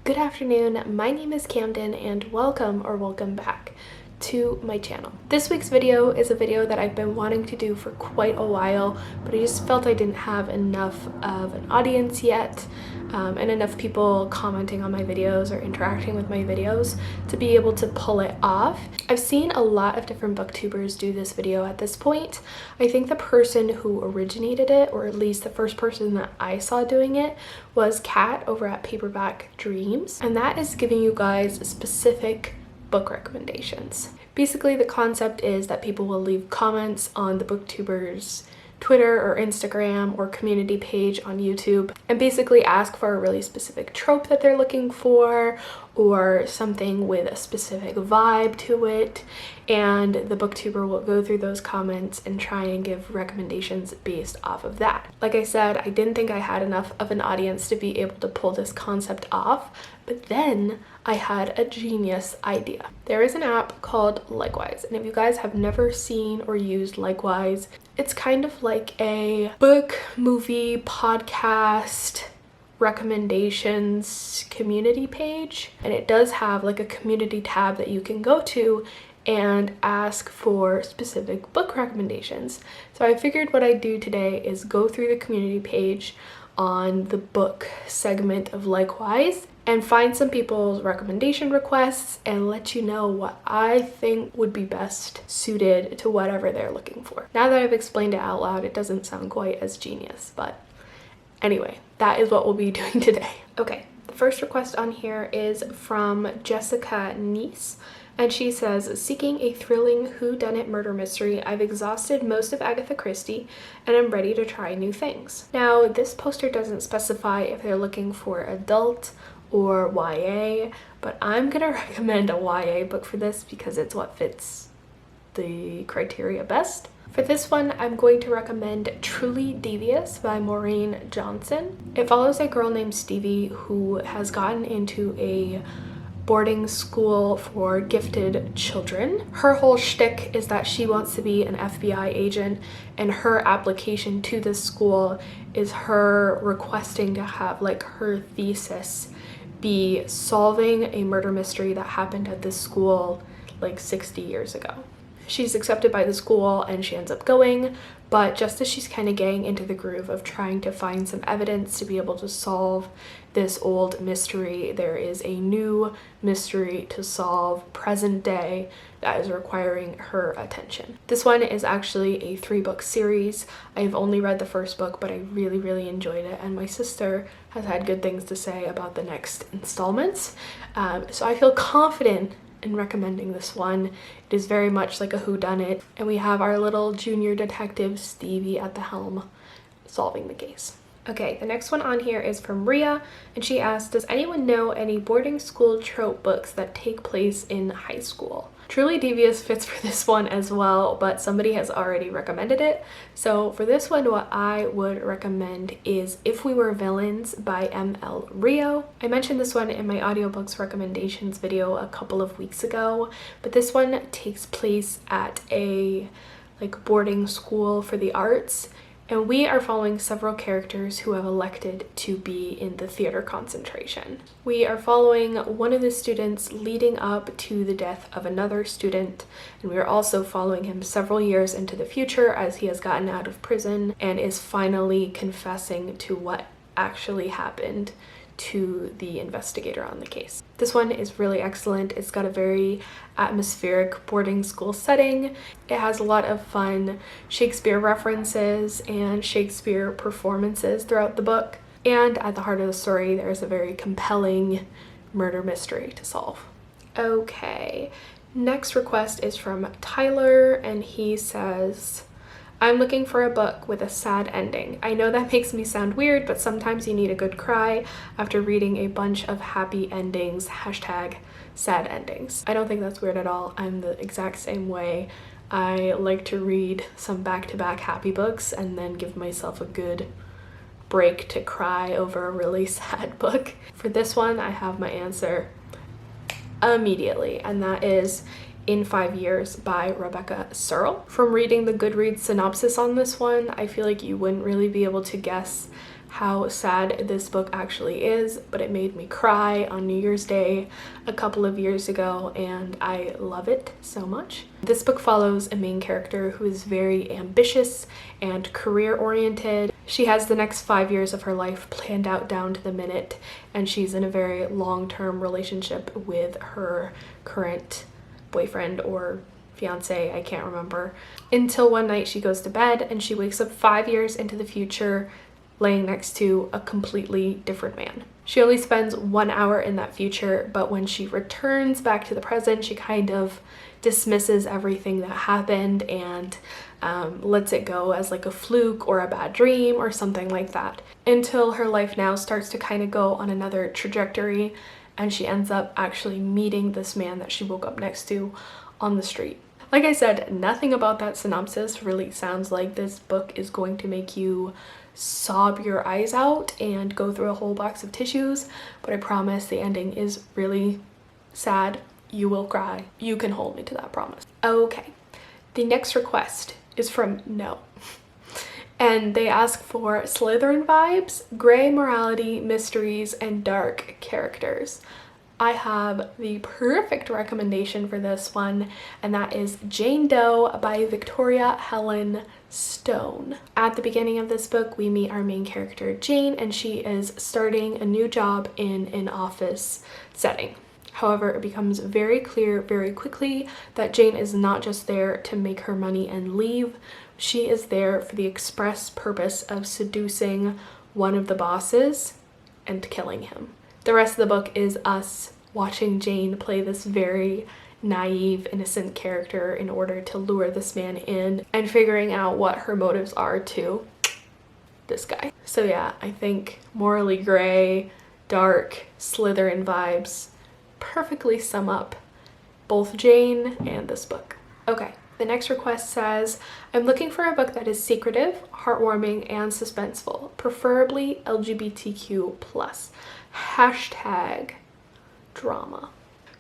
Good afternoon, my name is Camden and welcome back to my channel. This week's video is a video that I've been wanting to do for quite a while, but I just felt I didn't have enough of an audience yet and enough people commenting on my videos or interacting with my videos to be able to pull it off. I've seen a lot of different booktubers do this video at this point. I think the person who originated it, or at least the first person that I saw doing it, was Kat over at Paperback Dreams, and that is giving you guys specific book recommendations. Basically, the concept is that people will leave comments on the booktuber's Twitter or Instagram or community page on YouTube and basically ask for a really specific trope that they're looking for or something with a specific vibe to it, and the booktuber will go through those comments and try and give recommendations based off of that. Like I said, I didn't think I had enough of an audience to be able to pull this concept off, but then I had a genius idea. There is an app called Likewise, and if you guys have never seen or used Likewise, it's kind of like a book, movie, podcast, recommendations community page, and it does have like a community tab that you can go to and ask for specific book recommendations. So I figured what I'd do today is go through the community page on the book segment of Likewise and find some people's recommendation requests and let you know what I think would be best suited to whatever they're looking for. Now that I've explained it out loud, it doesn't sound quite as genius, but anyway, that is what we'll be doing today. Okay, the first request on here is from Jessica Nice, and she says, seeking a thrilling whodunit murder mystery, I've exhausted most of Agatha Christie and I'm ready to try new things. Now, this poster doesn't specify if they're looking for adult or YA, but I'm gonna recommend a YA book for this because it's what fits the criteria best. For this one, I'm going to recommend Truly Devious by Maureen Johnson. It follows a girl named Stevie who has gotten into a boarding school for gifted children. Her whole shtick is that she wants to be an FBI agent, and her application to this school is her requesting to have like her thesis be solving a murder mystery that happened at this school like 60 years ago. She's accepted by the school and she ends up going, but just as she's kind of getting into the groove of trying to find some evidence to be able to solve this old mystery, there is a new mystery to solve present day that is requiring her attention. This one is actually a 3-book series. I've only read the first book, but I really enjoyed it, and my sister has had good things to say about the next installments. So I feel confident in recommending this one. It is very much like a whodunit, and we have our little junior detective Stevie at the helm solving the case. Okay, the next one on here is from Ria, and she asked, does anyone know any boarding school trope books that take place in high school? Truly Devious fits for this one as well, but somebody has already recommended it. So for this one, what I would recommend is If We Were Villains by M.L. Rio. I mentioned this one in my audiobooks recommendations video a couple of weeks ago, but this one takes place at a boarding school for the arts, and we are following several characters who have elected to be in the theater concentration. We are following one of the students leading up to the death of another student, and we are also following him several years into the future as he has gotten out of prison and is finally confessing to what actually happened to the investigator on the case. This one is really excellent. It's got a very atmospheric boarding school setting. It has a lot of fun Shakespeare references and Shakespeare performances throughout the book. And at the heart of the story, there's a very compelling murder mystery to solve. Okay, next request is from Tyler, and he says, I'm looking for a book with a sad ending. I know that makes me sound weird, but sometimes you need a good cry after reading a bunch of happy endings, hashtag sad endings. I don't think that's weird at all. I'm the exact same way. I like to read some back-to-back happy books and then give myself a good break to cry over a really sad book. For this one, I have my answer immediately, and that is In 5 Years by Rebecca Serle. From reading the Goodreads synopsis on this one, I feel like you wouldn't really be able to guess how sad this book actually is, but it made me cry on New Year's Day a couple of years ago, and I love it so much. This book follows a main character who is very ambitious and career-oriented. She has the next 5 years of her life planned out down to the minute, and she's in a very long-term relationship with her current boyfriend or fiance, I can't remember, until one night she goes to bed and she wakes up 5 years into the future laying next to a completely different man. She only spends 1 hour in that future, but when she returns back to the present, she kind of dismisses everything that happened and lets it go as like a fluke or a bad dream or something like that, until her life now starts to kind of go on another trajectory, and she ends up actually meeting this man that she woke up next to on the street. Like I said, nothing about that synopsis really sounds like this book is going to make you sob your eyes out and go through a whole box of tissues, but I promise the ending is really sad. You will cry. You can hold me to that promise. Okay, the next request is from No. And they ask for Slytherin vibes, grey morality, mysteries, and dark characters. I have the perfect recommendation for this one, and that is Jane Doe by Victoria Helen Stone. At the beginning of this book, we meet our main character, Jane, and she is starting a new job in an office setting. However, it becomes very clear very quickly that Jane is not just there to make her money and leave. She is there for the express purpose of seducing one of the bosses and killing him. The rest of the book is us watching Jane play this very naive, innocent character in order to lure this man in and figuring out what her motives are to this guy. So yeah, I think morally gray, dark, Slytherin vibes perfectly sum up both Jane and this book. Okay, the next request says, I'm looking for a book that is secretive, heartwarming, and suspenseful, preferably LGBTQ+. Hashtag drama.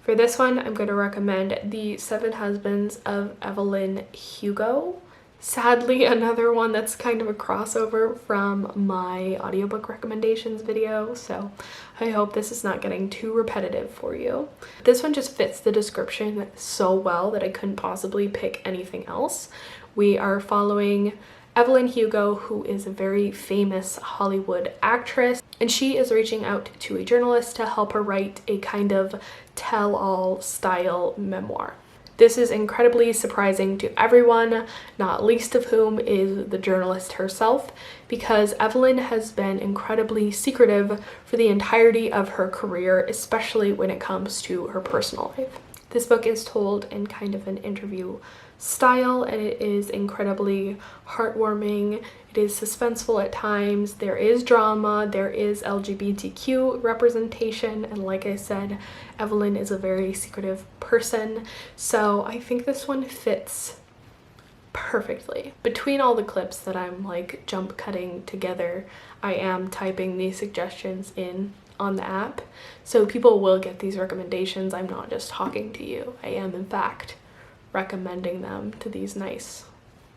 For this one, I'm going to recommend The Seven Husbands of Evelyn Hugo. Sadly, another one that's kind of a crossover from my audiobook recommendations video, so I hope this is not getting too repetitive for you. This one just fits the description so well that I couldn't possibly pick anything else. We are following Evelyn Hugo, who is a very famous Hollywood actress, and she is reaching out to a journalist to help her write a kind of tell-all style memoir. This is incredibly surprising to everyone, not least of whom is the journalist herself, because Evelyn has been incredibly secretive for the entirety of her career, especially when it comes to her personal life. This book is told in kind of an interview style, and it is incredibly heartwarming. It is suspenseful at times. There is drama, there is LGBTQ representation, and like I said, Evelyn is a very secretive person, so I think this one fits perfectly. Between all the clips that I'm like jump cutting together, I am typing these suggestions in on the app, so people will get these recommendations. I'm not just talking to you. I am in fact recommending them to these nice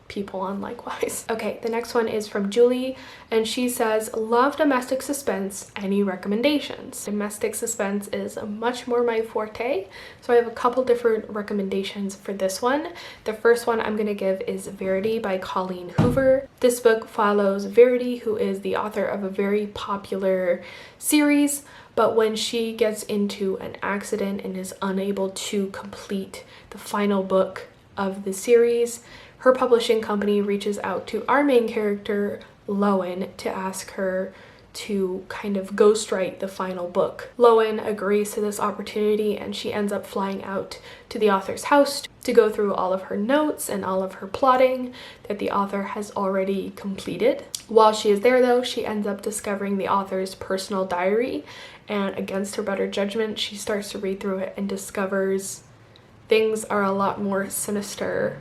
people on Likewise. Okay, the next one is from Julie, and she says, love domestic suspense, any recommendations? Domestic suspense is much more my forte, so I have a couple different recommendations for this one. The first one I'm gonna give is Verity by Colleen Hoover. This book follows Verity, who is the author of a very popular series, but when she gets into an accident and is unable to complete the final book of the series, her publishing company reaches out to our main character, Lowen, to ask her to kind of ghostwrite the final book. Lowen agrees to this opportunity, and she ends up flying out to the author's house to go through all of her notes and all of her plotting that the author has already completed. While she is there though, she ends up discovering the author's personal diary, and against her better judgment, she starts to read through it and discovers things are a lot more sinister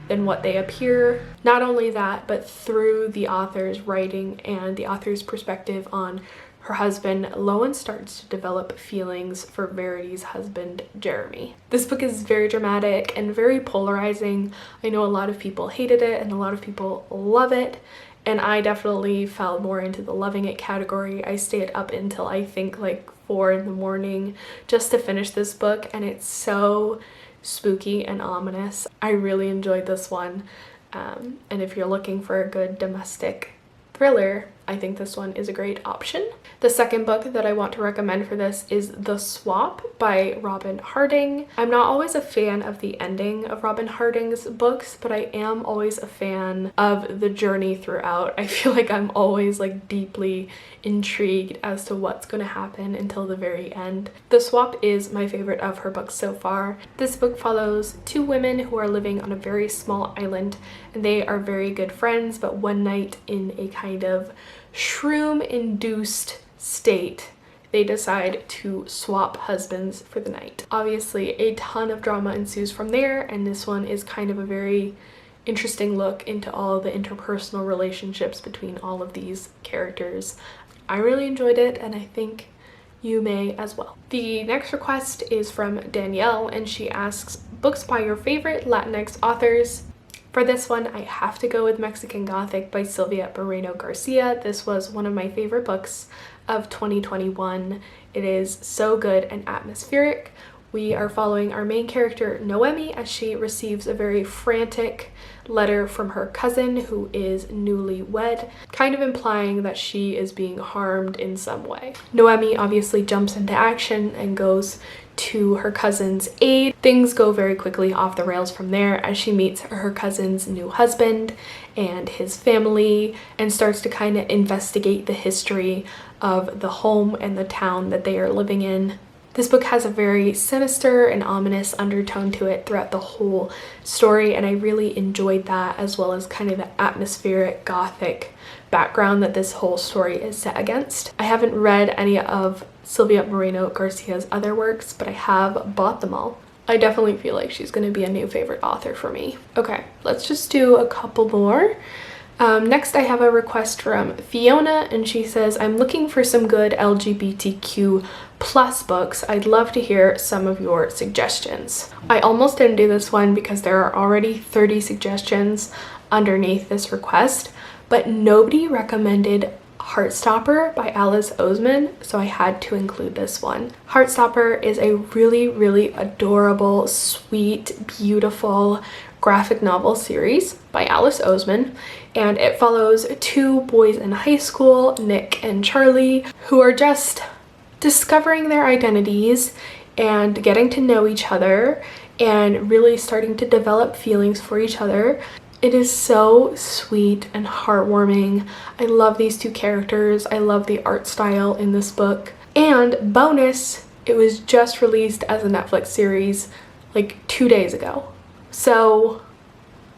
than what they appear. Not only that, but through the author's writing and the author's perspective on her husband, Lowen starts to develop feelings for Verity's husband, Jeremy. This book is very dramatic and very polarizing. I know a lot of people hated it and a lot of people love it, and I definitely fell more into the loving it category. I stayed up until I think like 4 in the morning just to finish this book, and it's so spooky and ominous. I really enjoyed this one, and if you're looking for a good domestic thriller, I think this one is a great option. The second book that I want to recommend for this is The Swap by Robyn Harding. I'm not always a fan of the ending of Robyn Harding's books, but I am always a fan of the journey throughout. I feel like I'm always like deeply intrigued as to what's going to happen until the very end. The Swap is my favorite of her books so far. This book follows 2 women who are living on a very small island, and they are very good friends, but one night in a kind of shroom-induced state, they decide to swap husbands for the night. Obviously, a ton of drama ensues from there, and this one is kind of a very interesting look into all the interpersonal relationships between all of these characters. I really enjoyed it, and I think you may as well. The next request is from Danielle, and she asks, books by your favorite Latinx authors. For this one, I have to go with Mexican Gothic by Sylvia Moreno-Garcia. This was one of my favorite books of 2021. It is so good and atmospheric. We are following our main character, Noemi, as she receives a very frantic letter from her cousin who is newlywed, kind of implying that she is being harmed in some way. Noemi obviously jumps into action and goes to her cousin's aid. Things go very quickly off the rails from there as she meets her cousin's new husband and his family and starts to kind of investigate the history of the home and the town that they are living in. This book has a very sinister and ominous undertone to it throughout the whole story, and I really enjoyed that, as well as kind of the atmospheric Gothic background that this whole story is set against. I haven't read any of Sylvia Moreno-Garcia's other works, but I have bought them all. I definitely feel like she's going to be a new favorite author for me. Okay, let's just do a couple more. Next, I have a request from Fiona, and she says, I'm looking for some good LGBTQ plus books. I'd love to hear some of your suggestions. I almost didn't do this one because there are already 30 suggestions underneath this request, but nobody recommended Heartstopper by Alice Oseman, so I had to include this one. Heartstopper is a really, really adorable, sweet, beautiful graphic novel series by Alice Oseman, and it follows 2 boys in high school, Nick and Charlie, who are just discovering their identities and getting to know each other and really starting to develop feelings for each other. It is so sweet and heartwarming. I love these 2 characters. I love the art style in this book. And bonus, it was just released as a Netflix series like 2 days ago. So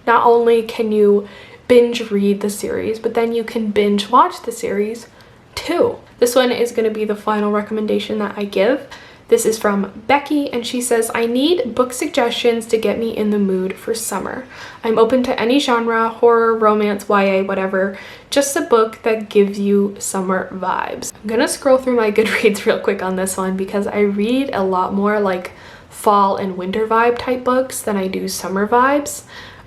not only can you binge read the series, but then you can binge watch the series too. This one is going to be the final recommendation that I give. This is from Becky, and she says, I need book suggestions to get me in the mood for summer. I'm open to any genre, horror, romance, YA, whatever. Just a book that gives you summer vibes. I'm gonna scroll through my Goodreads real quick on this one because I read a lot more like fall and winter vibe type books than I do summer vibes.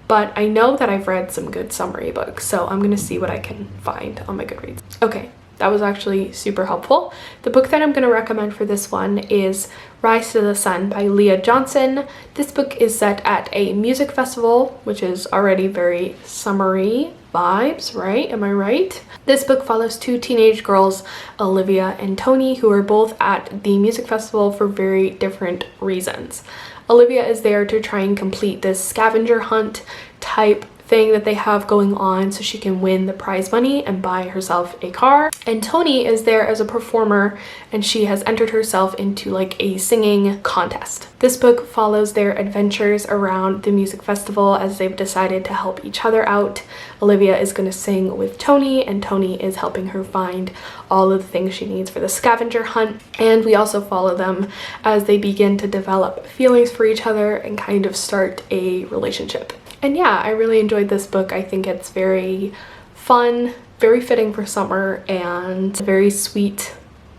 But I know that I've read some good summery books, so I'm gonna see what I can find on my Goodreads. Okay. That was actually super helpful. The book that I'm going to recommend for this one is Rise to the Sun by Leah Johnson. This book is set at a music festival, which is already very summery vibes, right? Am I right? This book follows 2 teenage girls, Olivia and Tony, who are both at the music festival for very different reasons. Olivia is there to try and complete this scavenger hunt type thing that they have going on so she can win the prize money and buy herself a car. And Tony is there as a performer, and she has entered herself into like a singing contest. This book follows their adventures around the music festival as they've decided to help each other out. Olivia is going to sing with Tony, and Tony is helping her find all of the things she needs for the scavenger hunt. And we also follow them as they begin to develop feelings for each other and kind of start a relationship. And yeah, I really enjoyed this book. I think it's very fun, very fitting for summer, and a very sweet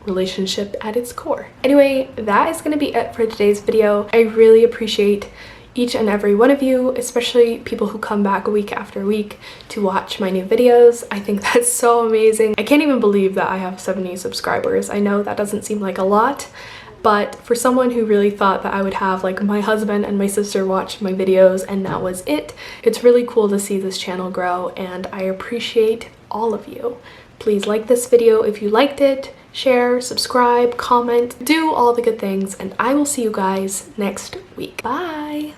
relationship at its core. Anyway, that is going to be it for today's video. I really appreciate each and every one of you, especially people who come back week after week to watch my new videos. I think that's so amazing. I can't even believe that I have 70 subscribers. I know that doesn't seem like a lot, but for someone who really thought that I would have like my husband and my sister watch my videos and that was it, it's really cool to see this channel grow, and I appreciate all of you. Please like this video if you liked it, share, subscribe, comment, do all the good things, and I will see you guys next week. Bye!